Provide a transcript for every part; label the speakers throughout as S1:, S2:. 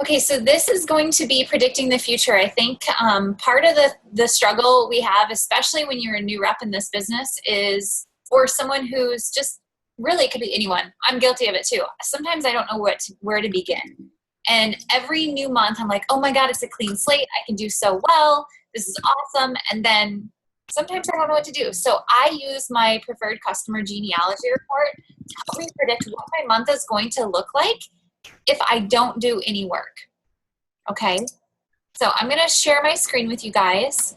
S1: Okay, so this is going to be predicting the future. I think part of the struggle we have, especially when you're a new rep in this business, is, or someone who's just really, it could be anyone. I'm guilty of it too. Sometimes I don't know where to begin. And every new month, I'm like, oh my God, it's a clean slate. I can do so well. This is awesome. And then sometimes I don't know what to do. So I use my preferred customer genealogy report to help me predict what my month is going to look like if I don't do any work. Okay, so I'm going to share my screen with you guys.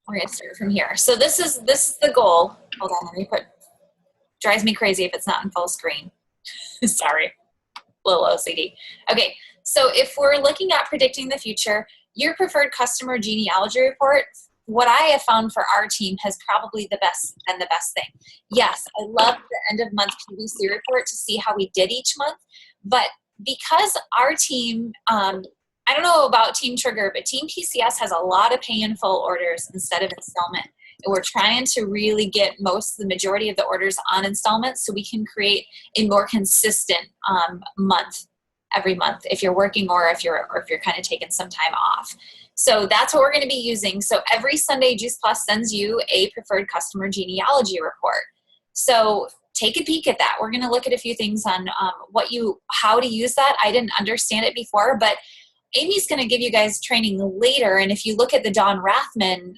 S1: We're going to start from here. So this is the goal. Hold on, let me put, drives me crazy if it's not in full screen. Sorry, little OCD. Okay, so if we're looking at predicting the future, your preferred customer genealogy report, what I have found for our team has probably been the best thing. Yes, I love the end of month PVC report to see how we did each month, but because our team, I don't know about Team Trigger, but Team PCS has a lot of pay in full orders instead of installment. And we're trying to really get the majority of the orders on installments so we can create a more consistent month every month if you're working or if you're kind of taking some time off. So that's what we're going to be using. So every Sunday, Juice Plus sends you a preferred customer genealogy report. So take a peek at that. We're going to look at a few things on how to use that. I didn't understand it before, but Amy's going to give you guys training later. And if you look at the Dawn Rathman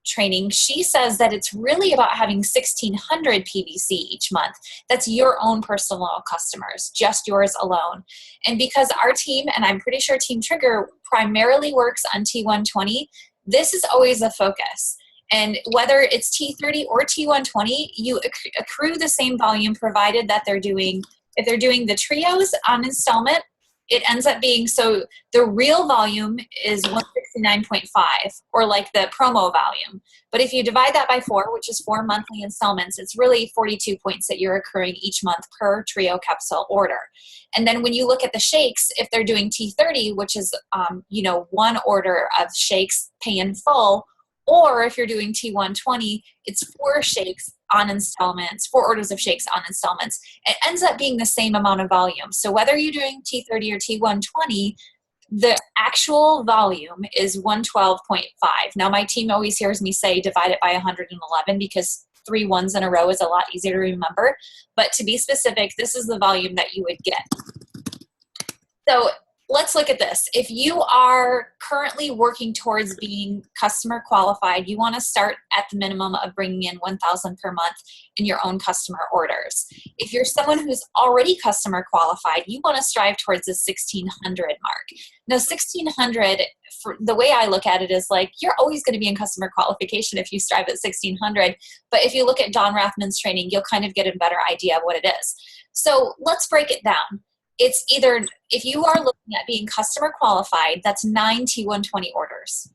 S1: training, she says that it's really about having 1,600 PVC each month. That's your own personal customers, just yours alone. And because our team, and I'm pretty sure Team Trigger primarily works on T120, this is always a focus. And whether it's T30 or T120, you accrue the same volume provided that if they're doing the trios on installment, it ends up being, so the real volume is 169.5, or like the promo volume. But if you divide that by 4, which is 4 monthly installments, it's really 42 points that you're accruing each month per trio capsule order. And then when you look at the shakes, if they're doing T30, which is, one order of shakes pay in full, or if you're doing T120, it's 4 shakes on installments, 4 orders of shakes on installments. It ends up being the same amount of volume. So whether you're doing T30 or T120, the actual volume is 112.5. Now my team always hears me say divide it by 111 because 3 ones in a row is a lot easier to remember. But to be specific, this is the volume that you would get. So let's look at this. If you are currently working towards being customer qualified, you want to start at the minimum of bringing in 1,000 per month in your own customer orders. If you're someone who's already customer qualified, you want to strive towards the 1,600 mark. Now, 1,600, the way I look at it is like, you're always going to be in customer qualification if you strive at 1,600. But if you look at Dawn Rathman's training, you'll kind of get a better idea of what it is. So let's break it down. It's either, if you are looking at being customer qualified, that's 9 T120 orders.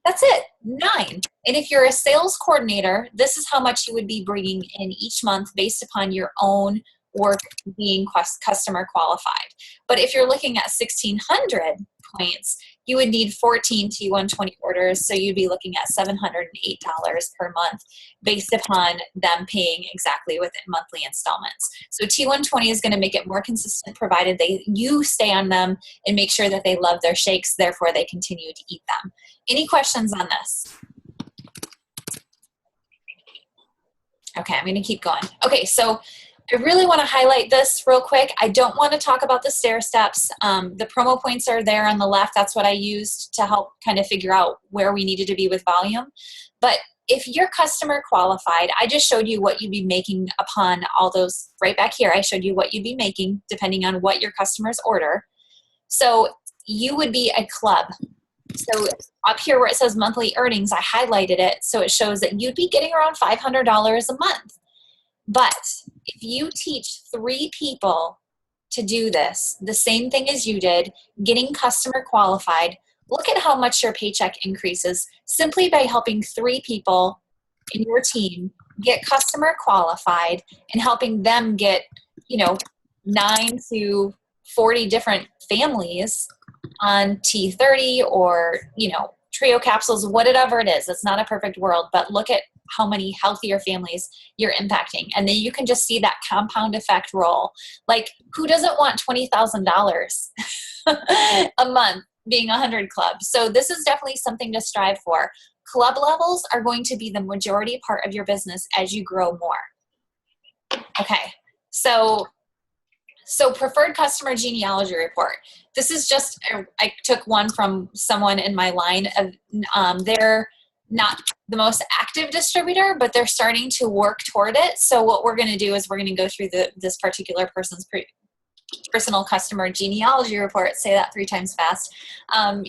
S1: That's it, 9. And if you're a sales coordinator, this is how much you would be bringing in each month based upon your own work being customer qualified. But if you're looking at 1,600 points, you would need 14 T120 orders, so you'd be looking at $708 per month based upon them paying exactly within monthly installments. So T120 is going to make it more consistent provided you stay on them and make sure that they love their shakes, therefore they continue to eat them. Any questions on this? Okay, I'm going to keep going. Okay, so I really want to highlight this real quick. I don't want to talk about the stair steps. The promo points are there on the left. That's what I used to help kind of figure out where we needed to be with volume. But if you're customer qualified, I just showed you what you'd be making upon all those right back here. I showed you what you'd be making depending on what your customers order. So you would be a club. So up here where it says monthly earnings, I highlighted it so it shows that you'd be getting around $500 a month. But if you teach 3 people to do this, the same thing as you did, getting customer qualified, look at how much your paycheck increases simply by helping 3 people in your team get customer qualified and helping them get, 9 to 40 different families on T30 or, trio capsules, whatever it is. It's not a perfect world, but look at how many healthier families you're impacting. And then you can just see that compound effect roll. Like, who doesn't want $20,000 a month being 100 clubs? So this is definitely something to strive for. Club levels are going to be the majority part of your business as you grow more. Okay, so preferred customer genealogy report. This is just, I took one from someone in my line of, they're not the most active distributor, but they're starting to work toward it. So what we're going to do is we're going to go through this particular person's personal customer genealogy report. Say that 3 times fast.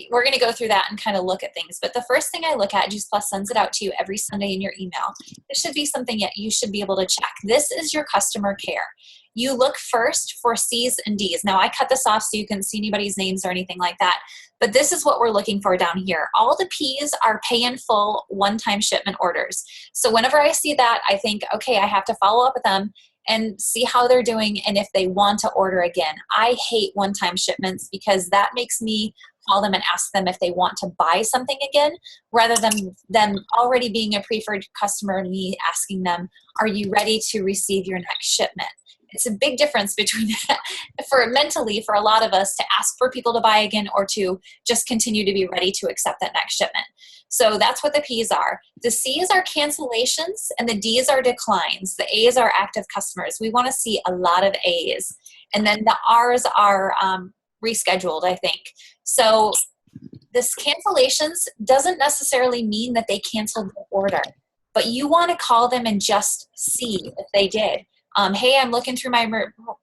S1: We're going to go through that and kind of look at things. But the first thing I look at, Juice Plus sends it out to you every Sunday in your email. This should be something that you should be able to check. This is your customer care. You look first for C's and D's. Now I cut this off so you can see anybody's names or anything like that. But this is what we're looking for down here. All the P's are pay in full one-time shipment orders. So whenever I see that, I think, okay, I have to follow up with them and see how they're doing and if they want to order again. I hate one-time shipments because that makes me call them and ask them if they want to buy something again, rather than them already being a preferred customer and me asking them, are you ready to receive your next shipment? It's a big difference between that mentally for a lot of us to ask for people to buy again or to just continue to be ready to accept that next shipment. So that's what the P's are. The C's are cancellations and the D's are declines. The A's are active customers. We want to see a lot of A's. And then the R's are rescheduled, I think. So this cancellations doesn't necessarily mean that they canceled the order, but you want to call them and just see if they did. Hey, I'm looking through my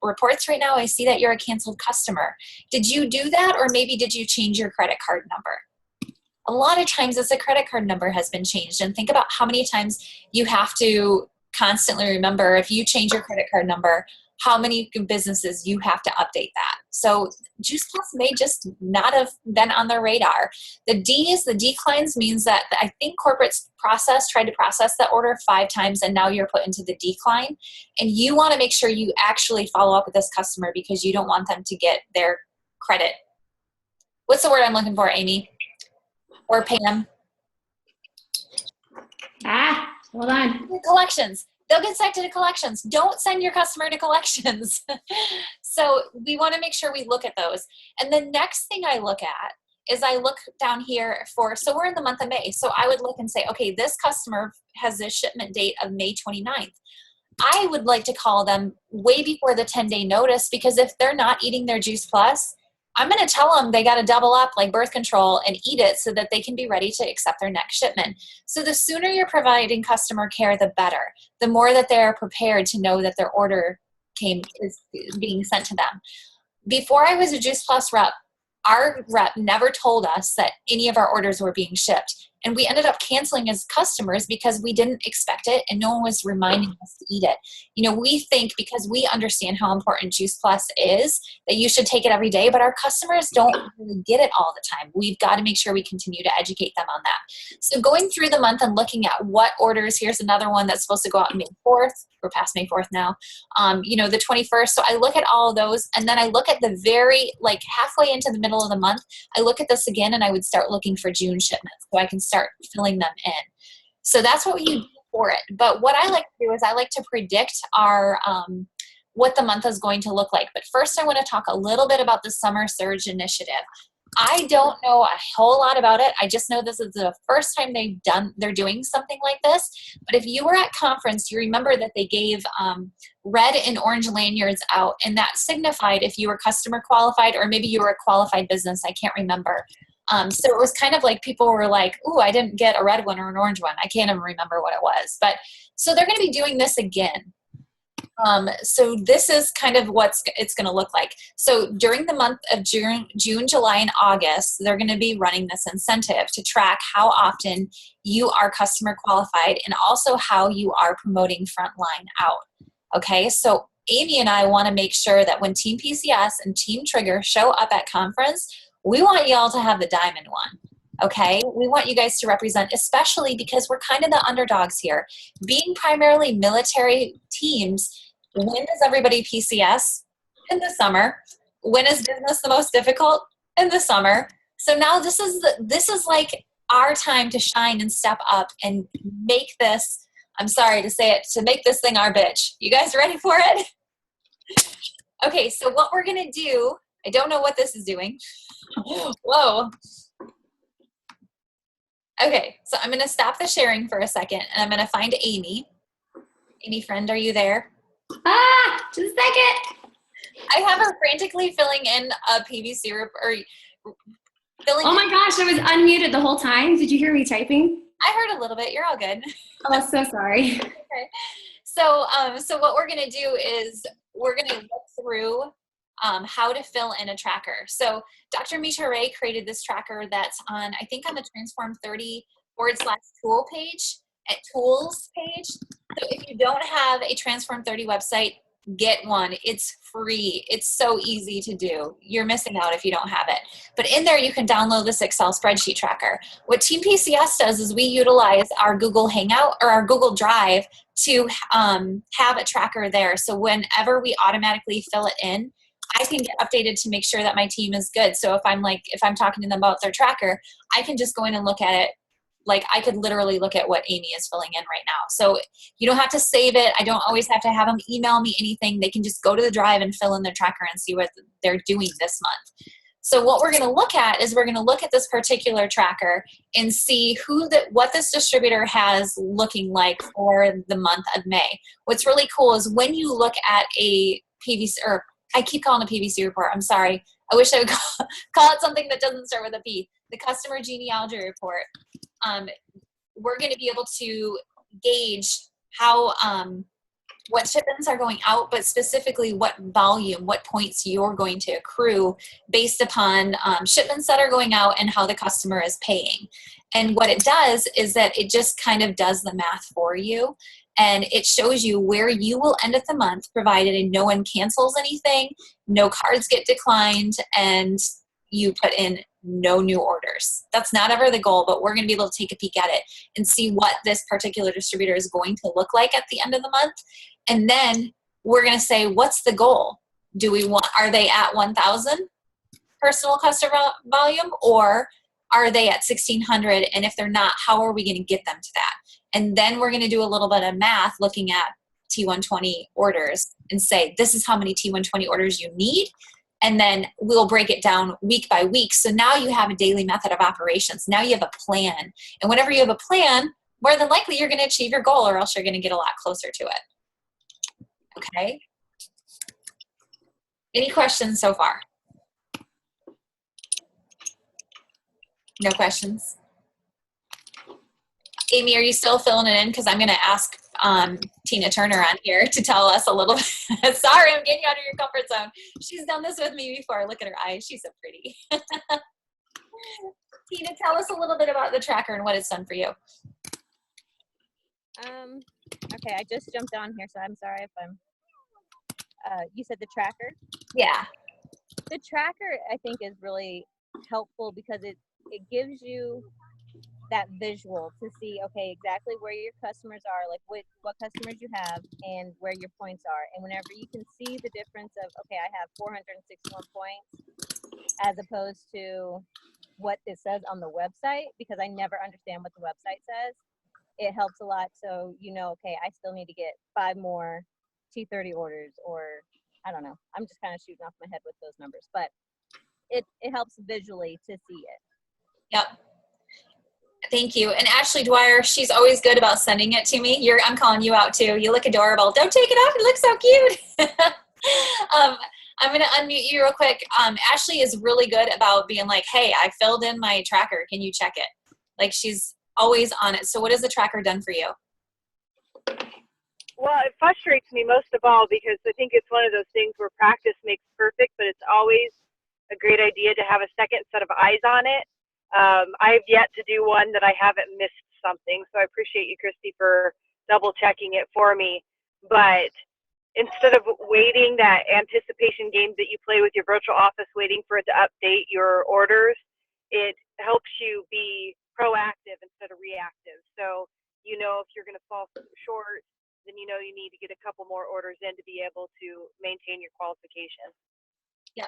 S1: reports right now. I see that you're a canceled customer. Did you do that, or maybe did you change your credit card number? A lot of times it's a credit card number has been changed, and think about how many times you have to constantly remember if you change your credit card number, how many businesses you have to update that. So Juice Plus may just not have been on their radar. The D's, the declines, means that I think corporate's tried to process that order 5 times and now you're put into the decline. And you want to make sure you actually follow up with this customer because you don't want them to get their credit. What's the word I'm looking for, Amy? Or Pam?
S2: Hold on.
S1: Collections. They'll get sent to collections. Don't send your customer to collections. So we want to make sure we look at those. And the next thing I look at is I look down here so we're in the month of May. So I would look and say, okay, this customer has this shipment date of May 29th. I would like to call them way before the 10-day notice, because if they're not eating their Juice Plus, I'm going to tell them they got to double up like birth control and eat it so that they can be ready to accept their next shipment. So the sooner you're providing customer care, the better. The more that they're prepared to know that their order is being sent to them. Before I was a Juice Plus rep, our rep never told us that any of our orders were being shipped. And we ended up canceling as customers because we didn't expect it and no one was reminding us to eat it. You know, we think because we understand how important Juice Plus is that you should take it every day, but our customers don't really get it all the time. We've got to make sure we continue to educate them on that. So going through the month and looking at what orders, here's another one that's supposed to go out on May 4th. We're past May 4th now. The 21st. So I look at all of those and then I look at the halfway into the middle of the month, I look at this again and I would start looking for June shipments so I can start filling them in. So that's what you do for it. But what I like to do is I like to predict our what the month is going to look like. But first I want to talk a little bit about the Summer Surge Initiative. I don't know a whole lot about it. I just know this is the first time they're doing something like this. But if you were at conference, you remember that they gave red and orange lanyards out, and that signified if you were customer qualified or maybe you were a qualified business. I can't remember. So it was kind of like people were like, ooh, I didn't get a red one or an orange one. I can't even remember what it was. But so they're going to be doing this again. So this is kind of what it's going to look like. So during the month of June, July, and August, they're going to be running this incentive to track how often you are customer qualified and also how you are promoting Frontline out. Okay, so Amy and I want to make sure that when Team PCS and Team Trigger show up at conference, we want y'all to have the diamond one. Okay, we want you guys to represent, especially because we're kind of the underdogs here. Being primarily military teams, when is everybody PCS? In the summer. When is business the most difficult? In the summer. So now this is like our time to shine and step up and make this I'm sorry to say it, to make this thing our bitch. You guys ready for it? Okay, so what we're gonna do, I don't know what this is doing. Whoa. Okay, so I'm gonna stop the sharing for a second and I'm gonna find Amy. Amy friend, are you there?
S2: Just a second.
S1: I have her frantically filling in a PVC or filling.
S2: Oh my gosh, I was unmuted the whole time. Did you hear me typing?
S1: I heard a little bit. You're all good.
S2: Oh, so sorry.
S1: Okay. So what we're gonna do is we're gonna look through how to fill in a tracker. So Dr. Misha Ray created this tracker that's on, I think on the Transform 30/tool page, at tools page. So if you don't have a Transform 30 website, get one. It's free. It's so easy to do. You're missing out if you don't have it. But in there, you can download this Excel spreadsheet tracker. What Team PCS does is we utilize our Google Hangout or our Google Drive to have a tracker there. So whenever we automatically fill it in, I can get updated to make sure that my team is good. So if I'm talking to them about their tracker, I can just go in and look at it. Like I could literally look at what Amy is filling in right now. So you don't have to save it. I don't always have to have them email me anything. They can just go to the drive and fill in their tracker and see what they're doing this month. So what we're going to look at is we're going to look at this particular tracker and see what this distributor has looking like for the month of May. What's really cool is when you look at a PVC, or I keep calling it a PVC report. I'm sorry. I wish I would call it something that doesn't start with a P. The customer genealogy report. We're going to be able to gauge how what shipments are going out, but specifically what volume, what points you're going to accrue based upon shipments that are going out and how the customer is paying. And what it does is that it just kind of does the math for you. And it shows you where you will end at the month, provided no one cancels anything, no cards get declined, and you put in no new orders. That's not ever the goal, but we're going to be able to take a peek at it and see what this particular distributor is going to look like at the end of the month. And then we're going to say, what's the goal? Are they at 1,000 personal customer volume, or are they at 1,600? And if they're not, how are we going to get them to that? And then we're going to do a little bit of math looking at T120 orders and say, this is how many T120 orders you need. And then we'll break it down week by week. So now you have a daily method of operations. Now you have a plan. And whenever you have a plan, more than likely you're going to achieve your goal, or else you're going to get a lot closer to it. Okay? Any questions so far? No questions? Amy, are you still filling it in? Because I'm going to ask Tina Turner on here to tell us a little bit. Sorry, I'm getting you out of your comfort zone. She's done this with me before. Look at her eyes. She's so pretty. Tina, tell us a little bit about the tracker and what it's done for you.
S3: Okay, I just jumped on here, so I'm sorry if I'm, you said the tracker?
S1: Yeah.
S3: The tracker, I think, is really helpful because it gives you that visual to see, okay, exactly where your customers are, like what customers you have and where your points are. And whenever you can see the difference of, okay, I have 461 points as opposed to what it says on the website, because I never understand what the website says, it helps a lot. So, okay, I still need to get 5 more T30 orders, or I don't know. I'm just kind of shooting off my head with those numbers, but it helps visually to see it.
S1: Yep. Thank you. And Ashley Dwyer, she's always good about sending it to me. I'm calling you out too. You look adorable. Don't take it off. You look so cute. I'm going to unmute you real quick. Ashley is really good about being like, hey, I filled in my tracker. Can you check it? Like, she's always on it. So what has the tracker done for you?
S4: Well, it frustrates me most of all because I think it's one of those things where practice makes perfect, but it's always a great idea to have a second set of eyes on it. I've yet to do one that I haven't missed something, so I appreciate you, Christy, for double checking it for me. But instead of waiting, that anticipation game that you play with your virtual office, waiting for it to update your orders, it helps you be proactive instead of reactive. So if you're going to fall short, then you need to get a couple more orders in to be able to maintain your qualification.
S1: Yeah.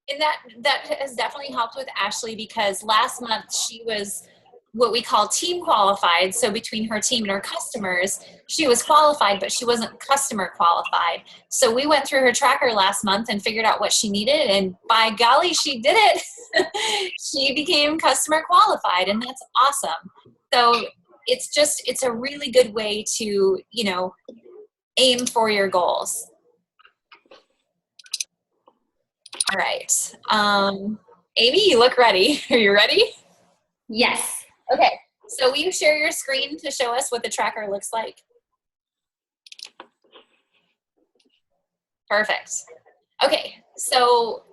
S1: And that has definitely helped with Ashley, because last month she was what we call team qualified. So between her team and her customers, she was qualified, but she wasn't customer qualified. So we went through her tracker last month and figured out what she needed. And by golly, she did it. She became customer qualified, and that's awesome. So it's a really good way to, aim for your goals. All right. Amy, you look ready. Are you ready?
S2: Yes.
S1: Okay. So will you share your screen to show us what the tracker looks like? Perfect. Okay. So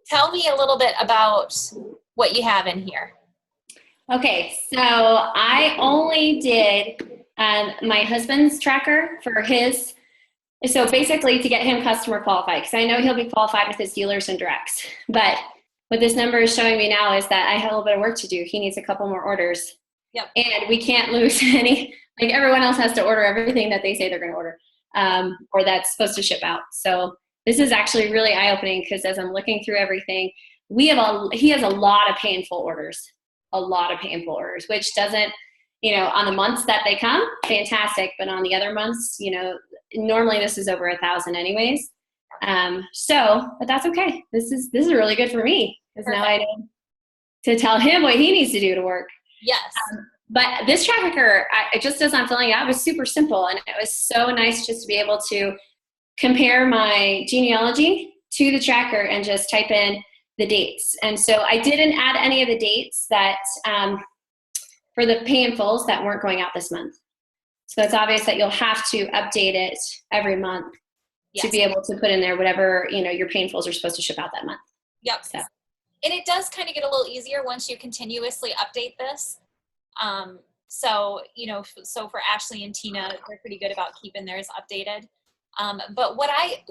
S1: tell me a little bit about what you have in here.
S2: Okay, so I only did my husband's tracker for his, so basically to get him customer qualified, because I know he'll be qualified with his dealers and directs. But what this number is showing me now is that I have a little bit of work to do. He needs a couple more orders.
S1: Yep.
S2: And we can't lose any, like everyone else has to order everything that they say they're going to order, or that's supposed to ship out. So this is actually really eye-opening, because as I'm looking through everything, he has a lot of pay in full orders. A lot of pay in full orders, which doesn't, on the months that they come, fantastic. But on the other months, normally this is over 1,000 anyways. But that's okay. This is really good for me, because now I know to tell him what he needs to do to work.
S1: Yes.
S2: But this tracker, just as I'm filling it out, was super simple. And it was so nice just to be able to compare my genealogy to the tracker and just type in the dates. And so I didn't add any of the dates that for the pay in fulls that weren't going out this month. So it's obvious that you'll have to update it every month to be able to put in there whatever, your pay in fulls are supposed to ship out that month.
S1: Yep.
S2: So.
S1: And it does kind of get a little easier once you continuously update this. So for Ashley and Tina, they're pretty good about keeping theirs updated. But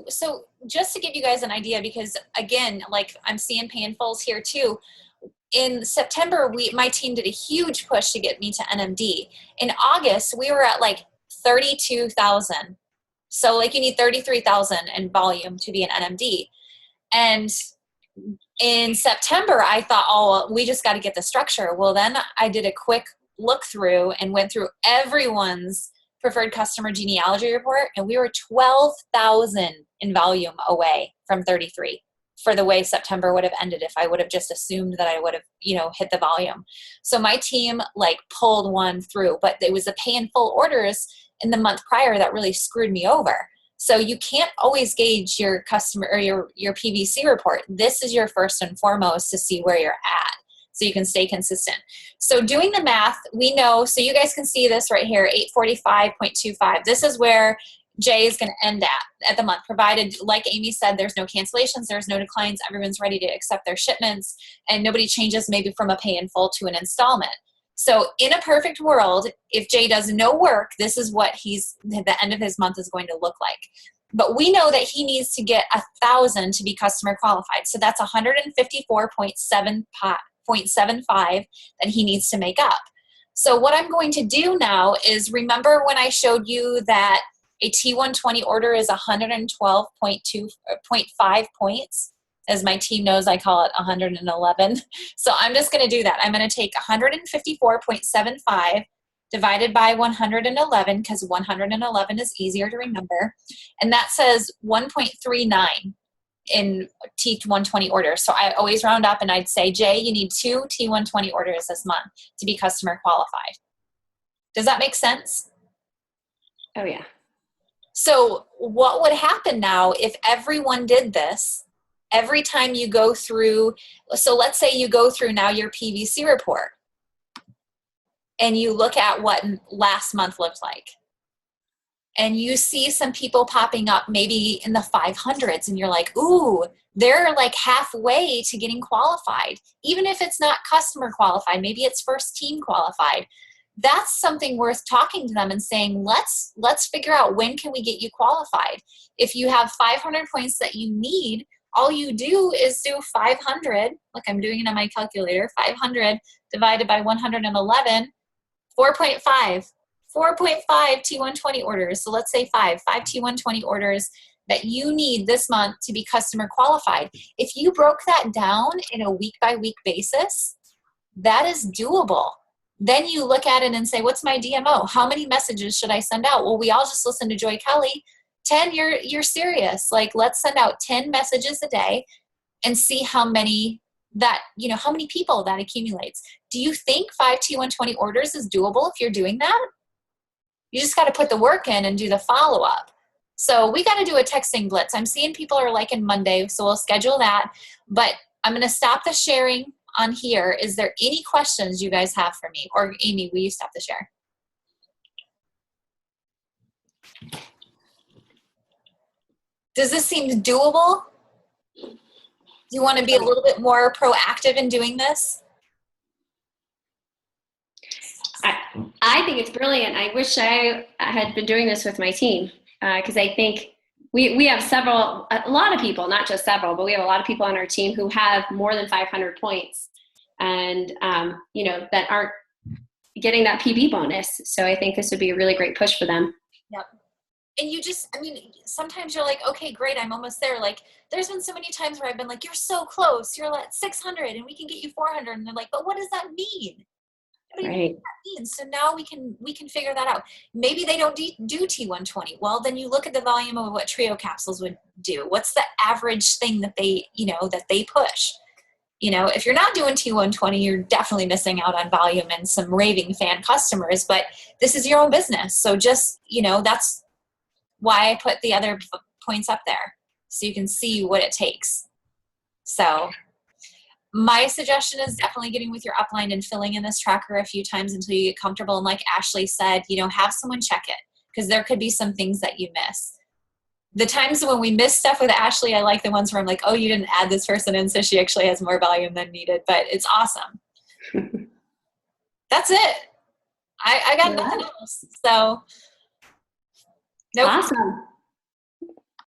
S1: so just to give you guys an idea, because again, like I'm seeing pay in fulls here too. In September, my team did a huge push to get me to NMD. In August, we were at like 32,000. So like you need 33,000 in volume to be an NMD. And in September, I thought, well, we just got to get the structure. Well, then I did a quick look through and went through everyone's preferred customer genealogy report, and we were 12,000 in volume away from 33 for the way September would have ended if I would have just assumed that I would have, hit the volume. So my team pulled one through, but it was the pay in full orders in the month prior that really screwed me over. So you can't always gauge your customer or your PVC report. This is your first and foremost to see where you're at, so you can stay consistent. So doing the math, we know, so you guys can see this right here, 845.25. This is where Jay is going to end at the month, provided, like Amy said, there's no cancellations, there's no declines, everyone's ready to accept their shipments, and nobody changes maybe from a pay in full to an installment. So in a perfect world, if Jay does no work, this is what the end of his month is going to look like. But we know that he needs to get 1,000 to be customer qualified. So that's 154.75 that he needs to make up. So what I'm going to do now is, remember when I showed you that a T120 order is 112.5 points? As my team knows, I call it 111. So I'm just going to do that. I'm going to take 154.75 divided by 111, because 111 is easier to remember. And that says 1.39 in T120 orders. So I always round up and I'd say, Jay, you need 2 T120 orders this month to be customer qualified. Does that make sense?
S2: Oh, yeah.
S1: So what would happen now if everyone did this? Every time you go through, so let's say you go through now your PVC report and you look at what last month looked like, and you see some people popping up maybe in the 500s, and you're like, ooh, they're like halfway to getting qualified. Even if it's not customer qualified, maybe it's first team qualified. That's something worth talking to them and saying, let's figure out, when can we get you qualified? If you have 500 points that you need, all you do is do 500, like I'm doing it on my calculator, 500 divided by 111, 4.5 T120 orders. So let's say five T120 orders that you need this month to be customer qualified. If you broke that down in a week by week basis, that is doable. Then you look at it and say, what's my DMO? How many messages should I send out? Well, we all just listened to Joy Kelly. 10, you're serious. Like, let's send out 10 messages a day and see how many how many people that accumulates. Do you think 5 T120 orders is doable if you're doing that? You just got to put the work in and do the follow-up. So we got to do a texting blitz. I'm seeing people are liking Monday, so we'll schedule that. But I'm going to stop the sharing on here. Is there any questions you guys have for me? Or Amy, will you stop the share? Does this seem doable? Do you want to be a little bit more proactive in doing this?
S2: I think it's brilliant. I wish I had been doing this with my team because I think we have a lot of people, not just several, but we have a lot of people on our team who have more than 500 points and, that aren't getting that PB bonus. So I think this would be a really great push for them.
S1: Yep. And sometimes you're like, okay, great, I'm almost there. Like, there's been so many times where I've been like, you're so close. You're at 600 and we can get you 400. And they're like, but what does that mean? What do you think that means? So now we can figure that out. Maybe they don't do T120. Well, then you look at the volume of what trio capsules would do. What's the average thing that they push? If you're not doing T120, you're definitely missing out on volume and some raving fan customers, but this is your own business. So just, that's why I put the other points up there so you can see what it takes. So my suggestion is definitely getting with your upline and filling in this tracker a few times until you get comfortable. And like Ashley said, have someone check it because there could be some things that you miss. The times when we miss stuff with Ashley, I like the ones where I'm like, oh, you didn't add this person in, so she actually has more volume than needed, but it's awesome. That's it. I got nothing else. So, nope.
S2: Awesome.